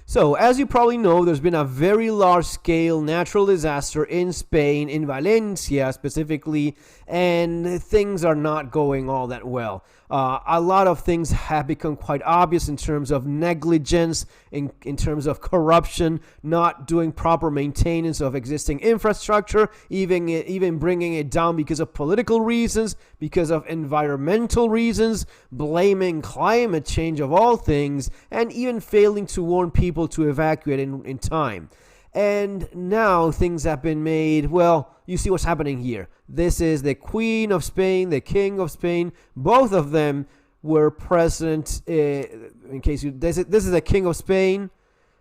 So, as you probably know, there's been a very large-scale natural disaster in Spain, in Valencia specifically, and things are not going all that well. A lot of things have become quite obvious in terms of negligence, in terms of corruption, not doing proper maintenance of existing infrastructure, even bringing it down because of political reasons, because of environmental reasons, blaming climate change of all things, and even failing to warn people to evacuate in time. And now things have been made, well, you see what's happening here. This is the Queen of Spain, the King of Spain. Both of them were present, in case you, this is the King of Spain.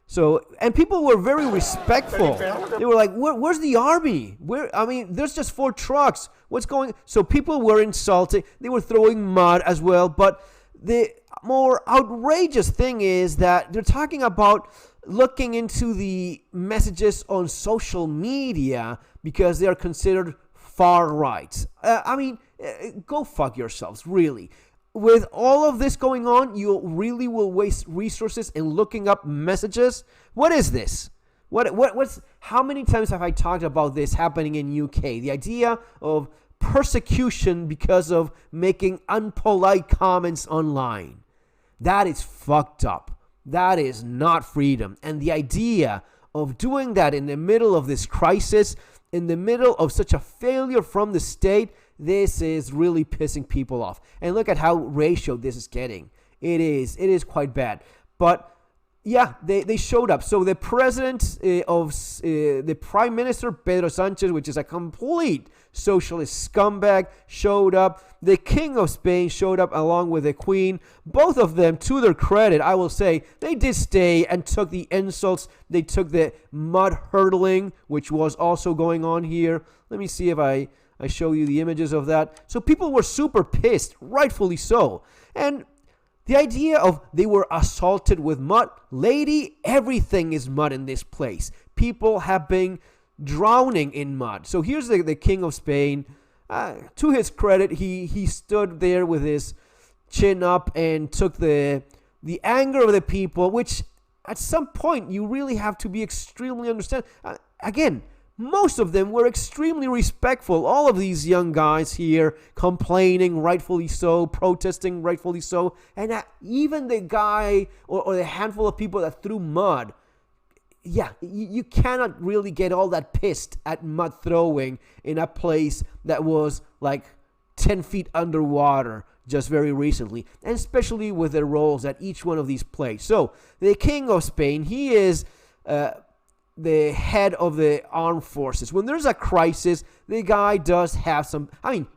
So, and people were very respectful. They were like, where's the army? There's just 4 trucks. What's going? So people were insulted. They were throwing mud as well. But the more outrageous thing is that they're talking about looking into the messages on social media because they are considered far right. Go fuck yourselves, really. With all of this going on, you really will waste resources in looking up messages. What is this? What's how many times have I talked about this happening in UK? The idea of persecution because of making unpolite comments online. That is fucked up. That is not freedom. And the idea of doing that in the middle of this crisis, in the middle of such a failure from the state, this is really pissing people off. And look at how ratio this is getting. It is quite bad. But yeah, they showed up. So the president the Prime Minister, Pedro Sanchez, which is a complete socialist scumbag, showed up. The King of Spain showed up along with the Queen. Both of them, to their credit, I will say, they did stay and took the insults. They took the mud hurtling, which was also going on here. Let me see if I show you the images of that. So people were super pissed, rightfully so. And the idea of they were assaulted with mud. Lady, everything is mud in this place. People have been drowning in mud. So here's the King of Spain. To his credit, he stood there with his chin up and took the anger of the people, which at some point you really have to be extremely understanding. Again, most of them were extremely respectful. All of these young guys here complaining, rightfully so, protesting, rightfully so. And even the guy or the handful of people that threw mud, yeah, you cannot really get all that pissed at mud throwing in a place that was like 10 feet underwater just very recently. And especially with the roles that each one of these played. So the King of Spain, he is the head of the armed forces. When there's a crisis, the guy does have some,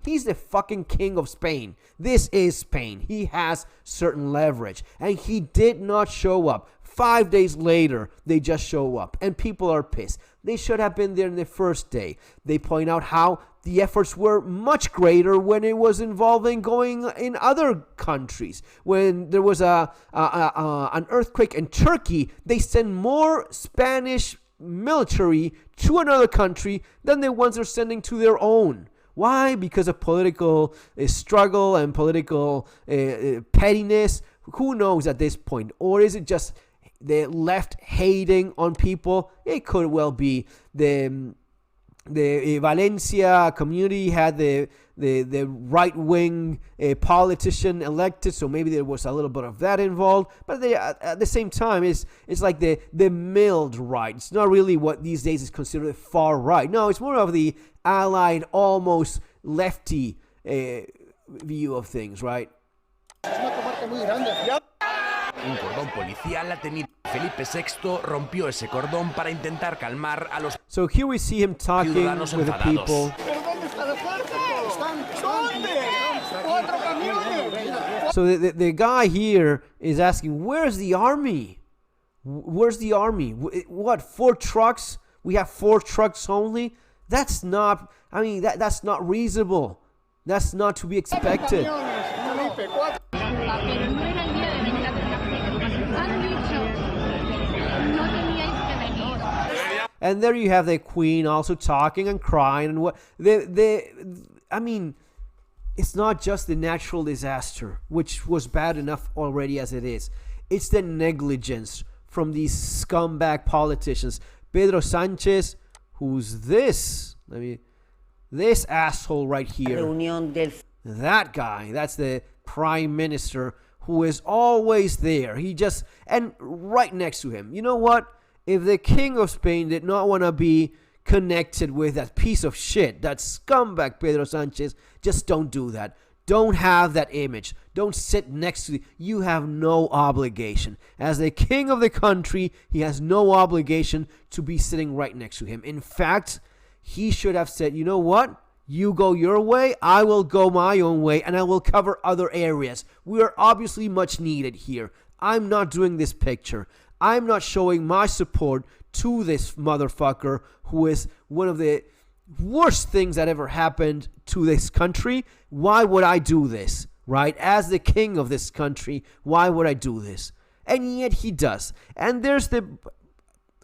he's the fucking King of Spain. This is Spain. He has certain leverage. And he did not show up. 5 days later, they just show up. And people are pissed. They should have been there in the first day. They point out how the efforts were much greater when it was involving going in other countries. When there was an earthquake in Turkey, they sent more Spanish military to another country than the ones they're sending to their own. Why? Because of political struggle and political pettiness. Who knows at this point? Or is it just the left hating on people? It could well be. The Valencia community had the right-wing politician elected, so maybe there was a little bit of that involved. But at the same time, it's like the mild right. It's not really what these days is considered far right. No, it's more of the allied, almost lefty view of things, right? Un cordón policial, la teniente Felipe VI rompió ese cordón para intentar calmar a los So here we see him talking with the people. So the guy here is asking, where's the army? Where's the army? What, 4 trucks? We have 4 trucks only? That's not, that's not reasonable. That's not to be expected. And there you have the Queen also talking and crying and what it's not just the natural disaster, which was bad enough already as it is. It's the negligence from these scumbag politicians. Pedro Sanchez, who's this? This asshole right here. That guy, that's the prime minister who is always there. And right next to him. You know what? If the king of Spain did not want to be connected with that piece of shit, that scumbag Pedro Sanchez, just don't do that. Don't have that image. Don't sit next to you have no obligation. As the king of the country, he has no obligation to be sitting right next to him. In fact, he should have said, you know what? You go your way, I will go my own way, and I will cover other areas. We are obviously much needed here. I'm not doing this picture. I'm not showing my support to this motherfucker who is one of the worst things that ever happened to this country. Why would I do this, right? As the king of this country, why would I do this? And yet he does. And there's the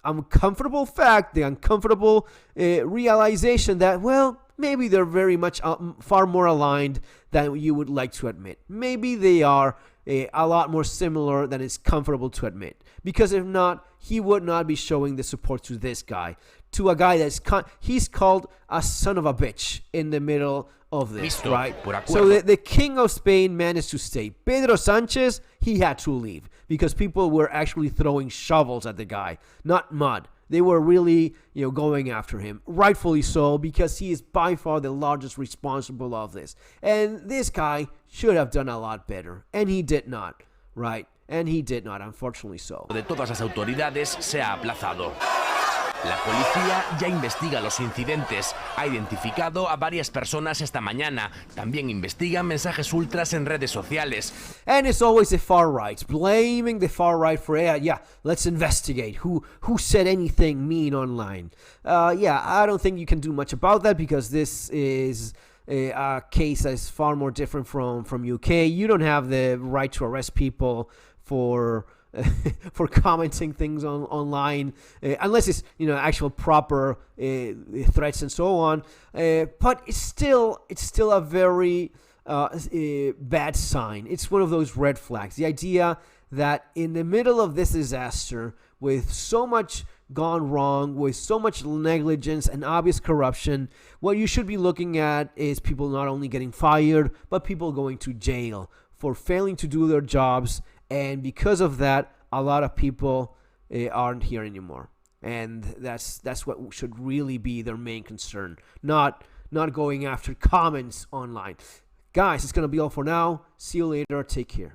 uncomfortable fact, the uncomfortable realization that, well, maybe they're very much far more aligned than you would like to admit. Maybe they are a lot more similar than it's comfortable to admit. Because if not, he would not be showing the support to this guy. To a guy he's called a son of a bitch in the middle of this, right? So the king of Spain managed to stay. Pedro Sanchez, he had to leave because people were actually throwing shovels at the guy, not mud. They were really, going after him. Rightfully so, because he is by far the largest responsible of this. And this guy should have done a lot better. And he did not, right? And he did not, unfortunately so. De todas las autoridades se ha aplazado. La policía ya investiga los incidentes. Ha identificado a varias personas esta mañana. También investiga mensajes ultras en redes sociales. And it's always the far right, blaming the far right for, let's investigate who said anything mean online. I don't think you can do much about that because this is a case that is far more different from UK. You don't have the right to arrest people for commenting things online, unless it's actual proper threats and so on. But it's still a very bad sign. It's one of those red flags. The idea that in the middle of this disaster, with so much gone wrong, with so much negligence and obvious corruption, what you should be looking at is people not only getting fired, but people going to jail for failing to do their jobs. And because of that, a lot of people aren't here anymore. And that's what should really be their main concern, not going after comments online. Guys, it's going to be all for now. See you later. Take care.